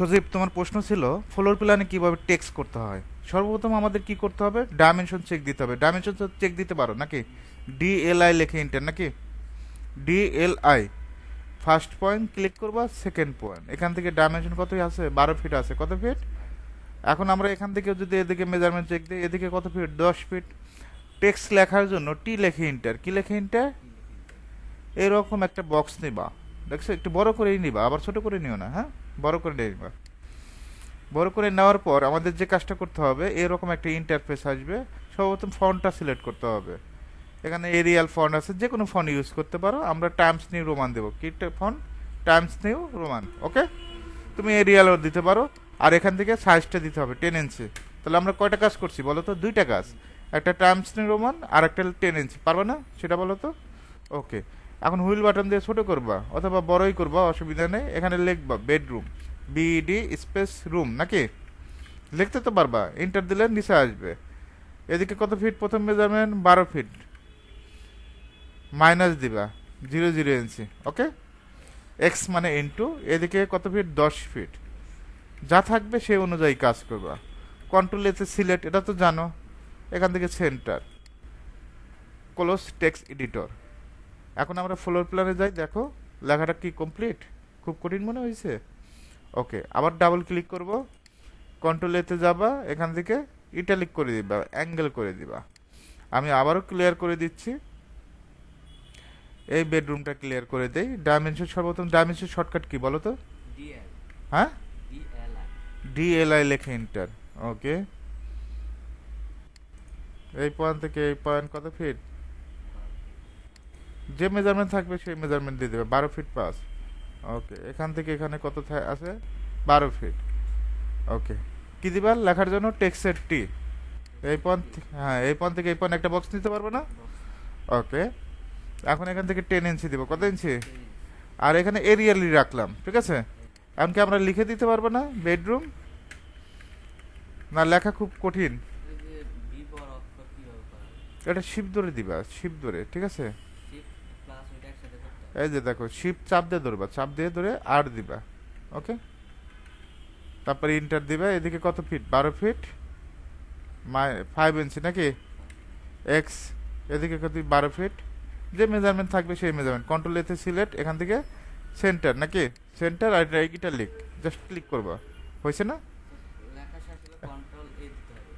সজীব, তোমার প্রশ্ন ছিল ফ্লোর প্ল্যানে কিভাবে টেক্সট করতে হয়। সর্বপ্রথম আমাদের কি করতে হবে? ডাইমেনশন চেক দিতে হবে। ডাইমেনশন চেক দিতে পারো নাকি? ডিএলআই লেখে ইন্টার নাকি? ডিএলআই ফার্স্ট পয়েন্ট ক্লিক করবা, সেকেন্ড পয়েন্ট, এখান থেকে ডাইমেনশন কতই আছে? 12 ফিট আছে। কত ফিট? এখন আমরা এখান থেকে যদি এদিকে মেজারমেন্ট চেক দিই, এদিকে কত ফিট? 10 ফিট। টেক্সট লেখার জন্য টি লেখে ইন্টার। কি লেখে ইন্টার? এরকম একটা বক্স নিবা, দেখছো? একটু বড় করেই নিবা, আবার ছোট করে নিও না, হ্যাঁ? বড় করে নিবা। বড় করে নেওয়ার পর আমাদের যে কাজটা করতে হবে, এরকম একটা ইন্টারফেস আসবে। সর্বপ্রথম ফন্টটা সিলেক্ট করতে হবে। এখানে এরিয়াল ফন্ট আছে, যে কোনো ফন্ট ইউজ করতে পারো। আমরা টাইমস নিউ রোমান দেবো। কি font? Times New Roman. Okay, তুমি এরিয়ালও দিতে পারো। আর এখান থেকে সাইজটা দিতে হবে 10 ইঞ্চি। তাহলে আমরা কয়টা কাজ করছি বলো তো? দুইটা কাজ। একটা টাইমস নিউ রোমান আর একটা 10 ইঞ্চি। পারবে না সেটা বলো তো? ওকে, এখন হুইল বাটন দিয়ে ছোট করবা অথবা বড়ই করবা, অসুবিধা নেই। এখানে লিখবা বেডরুম, বিডি স্পেস রুম নাকি? লিখতে তো পারবা, এন্টার দিলে নিচে আসবে। এদিকে কত ফিট? প্রথম মেজারমেন্ট 12 ফিট, মাইনাস দিবা 0.0 ইঞ্চি। ওকে, এক্স মানে ইন্টু, এদিকে কত ফিট? 10 ফিট। যা থাকবে সেই অনুযায়ী কাজ করবা। কন্ট্রোল এতে সিলেক্ট, এটা তো জানো। এখান থেকে সেন্টার, ক্লোজ টেক্সট এডিটর। এখন আমরা ফ্লোর প্ল্যানে যাই, দেখো লেখাটা কি কমপ্লিট? খুব কঠিন মনে হয়েছে? ওকে, আবার ডাবল ক্লিক করব, কন্ট্রোল এতে যাবা, এখান থেকে ইটালিক করে দিবা, অ্যাঙ্গেল করে দিবা। আমি আবারও ক্লিয়ার করে দিচ্ছি, এই বেডরুমটা ক্লিয়ার করে দেই। ডাইমেনশন, সর্বপ্রথম ডাইমেনশন শর্টকাট কি বলো তো? ডিএল হ্যাঁ, ডিএলআই ডিএলআই লেখে এন্টার। ওকে, এই পয়েন্ট থেকে এই পয়েন্ট কত ফিট? যে মেজারমেন্ট থাকবে সেই মেজারমেন্ট দিয়ে দেবে। 12 ফিট 5। ওকে, এখান থেকে এখানে কত আছে? 12 ফিট। ওকে, কি দিবা লেখার জন্য? টেক্সটের টি। এই পয়েন্ট, হ্যাঁ, এই পয়েন্ট থেকে এই পয়েন্ট একটা বক্স নিতে পারবো না? বক্স ওকে, এখন এখান থেকে 10 ইঞ্চি দিব। কত ইঞ্চি? টেনিস আর এখানে এরিয়ালি রাখলাম, ঠিক আছে? এমনকি আমরা লিখে দিতে পারবো না বেডরুম? না, লেখা খুব কঠিন। এই যে বি বড় অক্ষর কিভাবে করা যায়? এটা শিপ ধরে দিবা, শিপ ধরে, ঠিক আছে? শিফট প্লাস ওইটা একসাথে করতে হবে। এই যে দেখো, শিপ চাপ দিয়ে ধরবা, চাপ দিয়ে ধরে আর দিবা। ওকে, তারপরে ইন্টার দিবা। এদিকে কত ফিট? 12 ফিট 5 ইঞ্চি নাকি? এক্স, এদিকে কত? 12 ফিট। যে মেজারমেন্ট থাকবে সেই মেজারমেন্ট। কন্ট্রোল এতে সিলেক্ট, এখান থেকে সেন্টার নাকি? সেন্টার, আর এটা লিখ, জাস্ট ক্লিক করবা। হয়েছে না? তো লেখা শেষ হলে কন্ট্রোল এ দিতে হবে।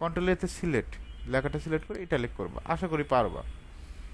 কন্ট্রোল এতে সিলেক্ট, লেখাটা সিলেক্ট করে ইটালিক করবা। আশা করি পারবা।